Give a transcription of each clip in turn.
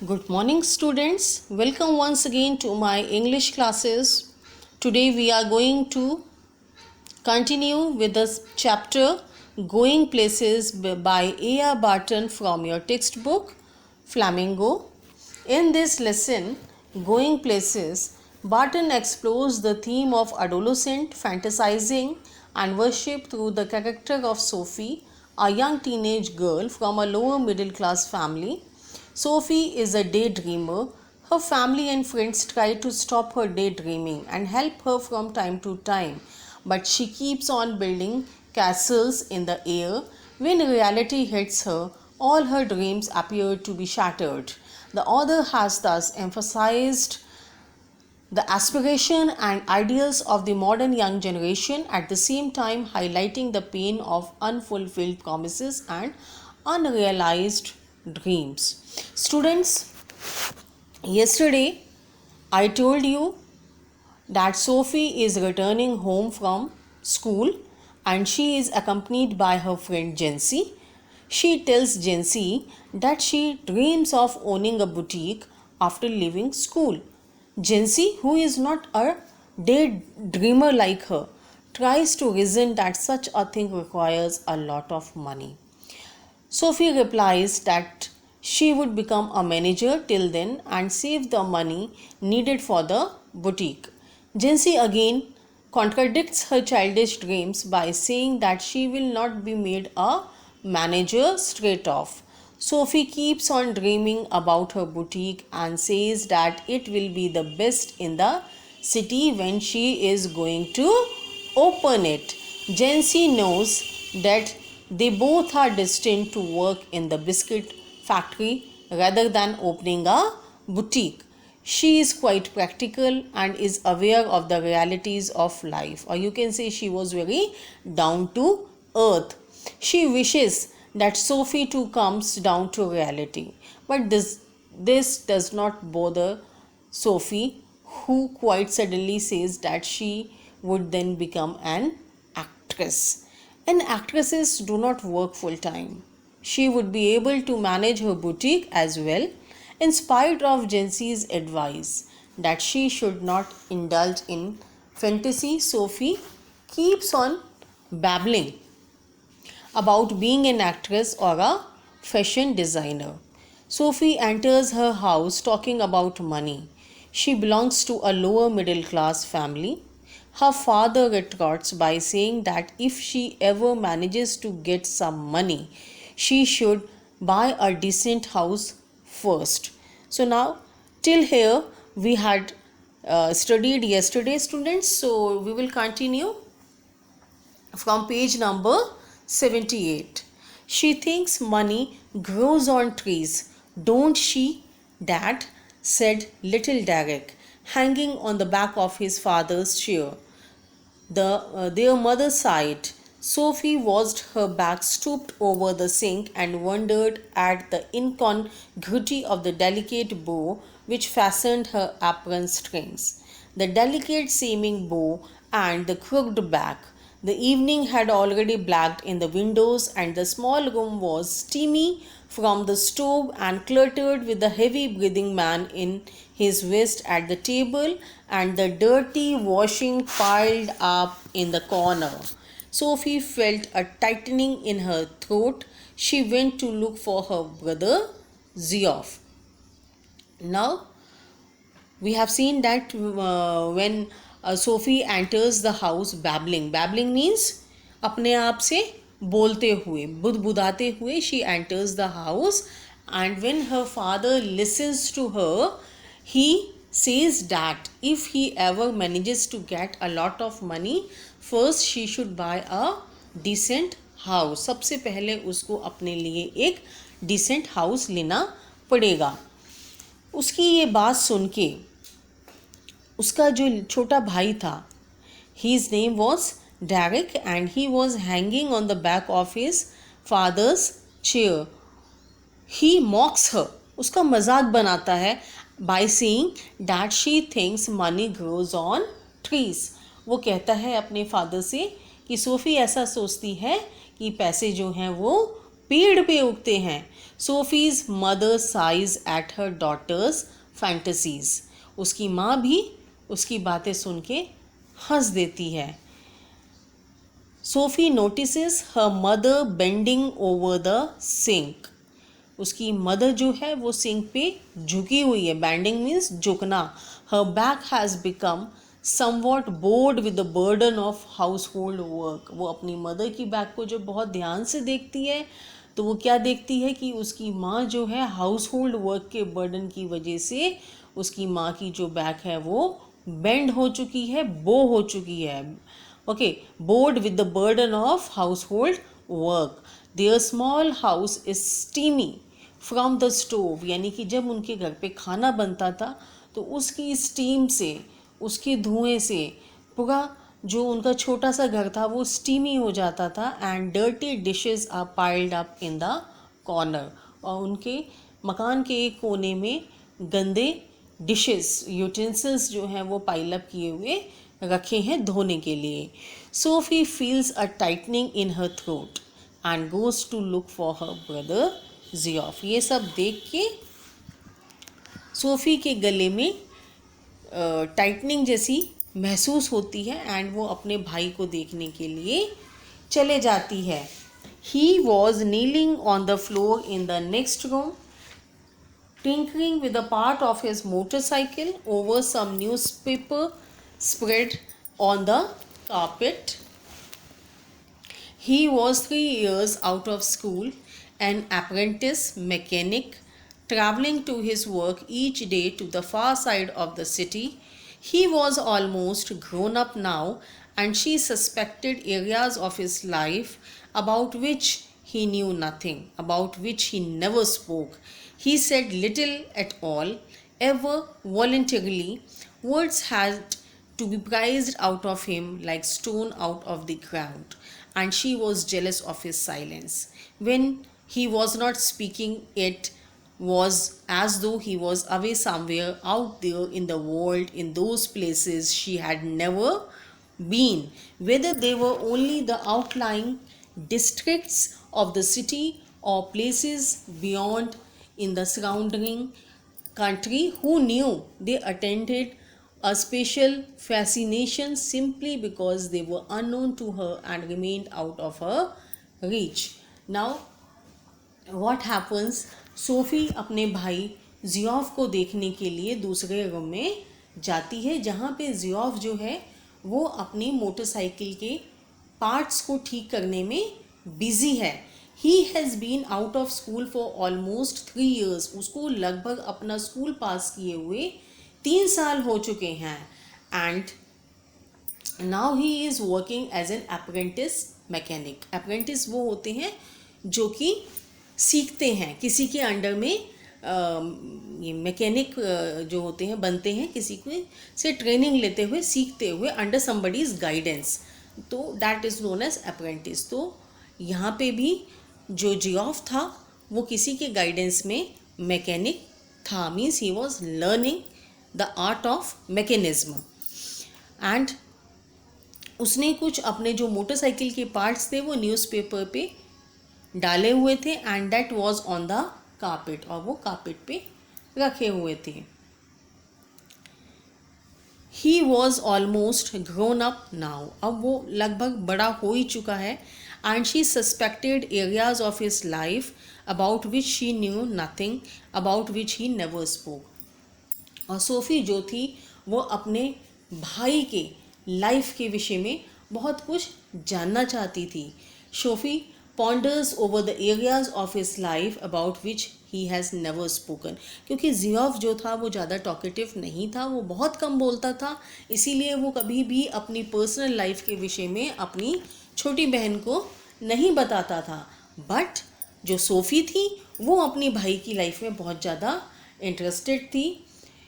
Good morning, students. Welcome once again to my English classes. Today we are going to continue with the chapter Going Places by A.R. Barton from your textbook Flamingo. In this lesson, Going Places, Barton explores the theme of adolescent fantasizing and worship through the character of Sophie, a young teenage girl from a lower middle class family. Sophie is a daydreamer. Her family and friends try to stop her daydreaming and help her from time to time, but she keeps on building castles in the air. When reality hits her, all her dreams appear to be shattered. The author has thus emphasized the aspiration and ideals of the modern young generation, at the same time highlighting the pain of unfulfilled promises and unrealized dreams. Students, yesterday I told you that Sophie is returning home from school and she is accompanied by her friend Jency. She tells Jency that she dreams of owning a boutique after leaving school. Jency, who is not a daydreamer like her, tries to reason that such a thing requires a lot of money. Sophie replies that she would become a manager till then and save the money needed for the boutique. Jency again contradicts her childish dreams by saying that she will not be made a manager straight off. Sophie keeps on dreaming about her boutique and says that it will be the best in the city when she is going to open it. Jency knows that they both are destined to work in the biscuit factory rather than opening a boutique. She is quite practical and is aware of the realities of life, or you can say she was very down to earth. She wishes that Sophie too comes down to reality, but this does not bother Sophie, who quite suddenly says that she would then become an actress. And actresses do not work full time. She would be able to manage her boutique as well, in spite of Jency's advice that she should not indulge in fantasy. Sophie keeps on babbling about being an actress or a fashion designer. Sophie enters her house talking about money. She belongs to a lower middle class family. Her father retorts by saying that if she ever manages to get some money, she should buy a decent house first. So now till here we had studied yesterday, students. So we will continue from page number 78. She thinks money grows on trees, don't she, Dad? Said little Derek, hanging on the back of his father's chair. Their mother sighed. Sophie watched her back stooped over the sink and wondered at the incongruity of the delicate bow which fastened her apron strings. The delicate seeming bow and the crooked back. The evening had already blacked in the windows, and the small room was steamy from the stove and cluttered with the heavy breathing man in his vest at the table and the dirty washing piled up in the corner. Sophie felt a tightening in her throat. She went to look for her brother Zioff. Now we have seen that when Sophie enters the house babbling means अपने आप से बोलते हुए, बुदबुदाते हुए, she enters the house, and when her father listens to her, he says that if he ever manages to get a lot of money, first she should buy a decent house. सबसे पहले उसको अपने लिए एक decent house लेना पड़ेगा. उसकी ये बात सुन के उसका जो छोटा भाई था, his name was Derek, and he was hanging on the back of his father's chair. He mocks her, उसका मजाक बनाता है by saying that she thinks money grows on trees. वो कहता है अपने फादर से कि सोफ़ी ऐसा सोचती है कि पैसे जो हैं वो पेड़ पे उगते हैं। Sophie's mother sighs at her daughter's fantasies. उसकी माँ भी उसकी बातें सुन के हंस देती है। Sophie notices her mother bending over the sink. उसकी मदर जो है वो सिंक पे झुकी हुई है। बैंडिंग मीन्स झुकना। Her back has become somewhat board with the burden of household work. वो अपनी मदर की बैक को जब बहुत ध्यान से देखती है तो वो क्या देखती है कि उसकी माँ जो है हाउस होल्ड वर्क के बर्डन की वजह से उसकी माँ की जो बैक है वो बेंड हो चुकी है, बो हो चुकी है। Okay, board with the burden of household work. Their small house is steamy from the stove. यानी कि जब उनके घर पे खाना बनता था तो उसकी स्टीम से, उसके धुएं से पूरा जो उनका छोटा सा घर था वो स्टीमी हो जाता था। And dirty dishes are piled up in the corner. और उनके मकान के एक कोने में गंदे डिशेस, यूटेंसिल्स जो हैं वो पाइल अप किए हुए रखे हैं धोने के लिए। Sophie feels a tightening in her throat and goes to look for her brother Geoff. ये सब देख के सोफ़ी के गले में टाइटनिंग जैसी महसूस होती है एंड वो अपने भाई को देखने के लिए चले जाती है। He was kneeling on the floor in the next room, tinkering with a part of his motorcycle over some newspaper spread on the carpet. He was 3 years out of school, an apprentice mechanic, traveling to his work each day to the far side of the city. He was almost grown up now, and she suspected areas of his life about which he knew nothing, about which he never spoke. He said little at all, ever voluntarily. Words had to be prized out of him like stone out of the ground, and she was jealous of his silence. When he was not speaking, it was as though he was away somewhere out there in the world, in those places she had never been, whether they were only the outlying districts of the city or places beyond in the surrounding country. Who knew? They attended a special fascination simply because they were unknown to her and remained out of her reach. Now what happens? SoFi अपने भाई Geoff को देखने के लिए दूसरे room में जाती है जहाँ पे जियोफ जो है वो अपनी मोटरसाइकिल के पार्ट्स को ठीक करने में बिजी है। He has been out of school for almost 3 years। उसको लगभग अपना स्कूल पास किए हुए 3 साल हो चुके हैं। And now he is working as an apprentice mechanic. Apprentice वो होते हैं जो कि सीखते हैं किसी के अंडर में, ये मैकेनिक जो होते हैं बनते हैं किसी को से ट्रेनिंग लेते हुए, सीखते हुए, अंडर समबडीज गाइडेंस, तो that is known as apprentice. तो यहाँ पे भी जो जियोफ था वो किसी के गाइडेंस में मैकेनिक था, means he was learning the art of mechanism. And उसने कुछ अपने जो मोटरसाइकिल के पार्ट्स थे वो न्यूज़पेपर पे डाले हुए थे and that was on the carpet, और वो कारपेट पे रखे हुए थे। He was almost grown up now. अब वो लगभग बड़ा हो ही चुका है। And she suspected areas of his life about which she knew nothing, about which he never spoke. और सोफ़ी जो थी वो अपने भाई के लाइफ के विषय में बहुत कुछ जानना चाहती थी। SoFi ponders over the areas of his life about which he has never spoken। क्योंकि जियोफ जो था वो ज़्यादा टॉकेटिव नहीं था, वो बहुत कम बोलता था, इसीलिए वो कभी भी अपनी पर्सनल लाइफ के विषय में अपनी छोटी बहन को नहीं बताता था। बट जो सोफ़ी थी वो अपनी भाई की लाइफ में बहुत ज़्यादा इंटरेस्टेड थी।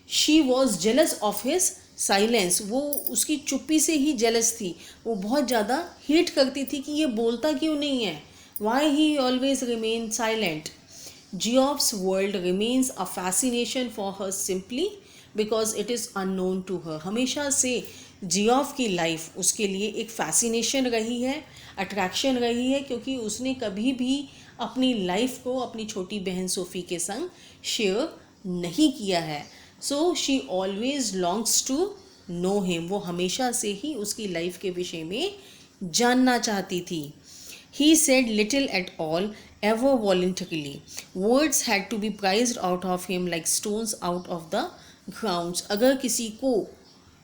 She was jealous of his silence. वो उसकी चुप्पी से ही जेलस थी, वो बहुत ज़्यादा हेट करती थी कि ये बोलता क्यों नहीं है, why he always remained silent. Geoff's world remains a fascination for her simply because it is unknown to her। हमेशा से जियोफ की लाइफ उसके लिए एक फैसिनेशन रही है, अट्रैक्शन रही है, क्योंकि उसने कभी भी अपनी लाइफ को अपनी छोटी बहन सोफ़ी के संग शेयर नहीं किया है. So she always longs to know him. वो हमेशा से ही उसकी लाइफ के विषय में जानना चाहती थी. He said little at all, ever voluntarily. Words had to be prized out of him like stones out of the grounds. अगर किसी को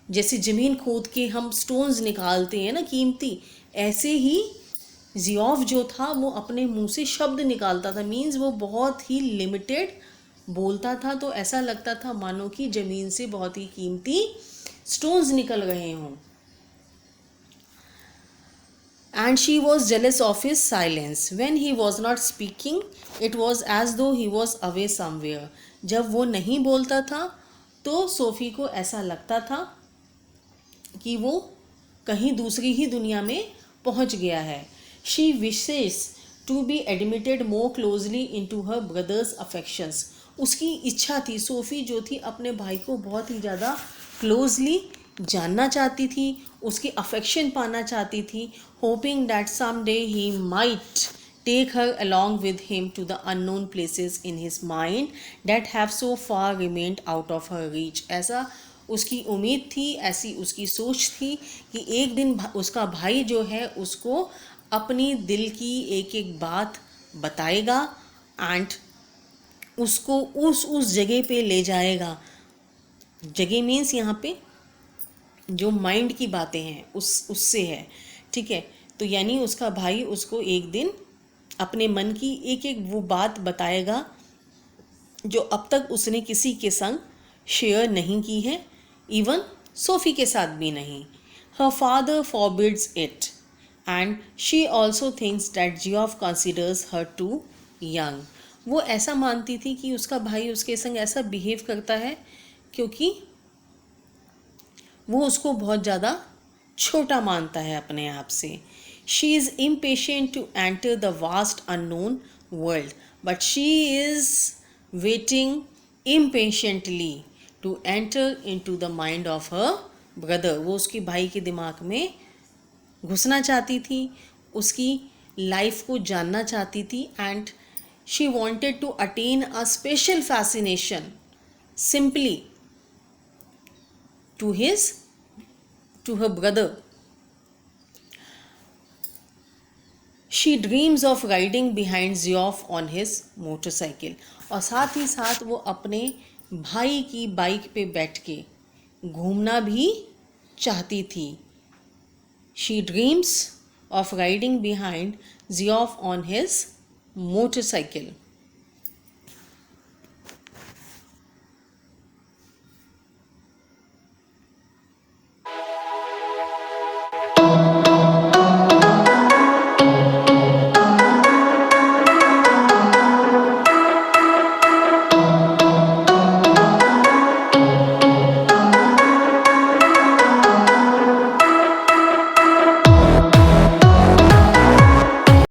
जैसे ज़मीन खोद के हम स्टोन्स निकालते हैं ना कीमती, ऐसे ही ज़ियोफ जो था वो अपने मुंह से शब्द निकालता था. मीन्स वो बहुत ही लिमिटेड बोलता था, तो ऐसा लगता था मानो कि ज़मीन से बहुत ही कीमती स्टोन्स निकल रहे हों. And she was jealous of his silence. When he was not speaking, it was as though he was away somewhere. जब वो नहीं बोलता था तो सोफ़ी को ऐसा लगता था कि वो कहीं दूसरी ही दुनिया में पहुंच गया है. She wishes to be admitted more closely into her brother's affections. उसकी इच्छा थी, सोफ़ी जो थी अपने भाई को बहुत ही ज़्यादा क्लोजली जानना चाहती थी, उसकी अफेक्शन पाना चाहती थी. Hoping that some day he might take her along with him to the unknown places in his mind that have so far remained out of her reach. ऐसा उसकी उम्मीद थी, ऐसी उसकी सोच थी कि एक दिन उसका भाई जो है उसको अपनी दिल की एक एक बात बताएगा एंड उसको उस जगह पे ले जाएगा. जगह मीन्स यहाँ पे जो माइंड की बातें हैं उससे है, ठीक है. तो यानी उसका भाई उसको एक दिन अपने मन की एक एक वो बात बताएगा जो अब तक उसने किसी के संग शेयर नहीं की है, इवन सोफ़ी के साथ भी नहीं. हर father forbids it and she also thinks that ज़ियोफ कंसिडर्स हर टू यंग. वो ऐसा मानती थी कि उसका भाई उसके संग ऐसा बिहेव करता है क्योंकि वो उसको बहुत ज़्यादा छोटा मानता है अपने आप से. She is impatient to enter the vast unknown world but she is waiting impatiently to enter into the mind of her brother. वो उसके भाई के दिमाग में घुसना चाहती थी, उसकी लाइफ को जानना चाहती थी and she wanted to attain a special fascination simply to her brother. She dreams of riding behind Ziof on his motorcycle. और साथ ही साथ वो अपने भाई की बाइक पे बैठ के घूमना भी चाहती थी. She dreams of riding behind Ziof on his motorcycle.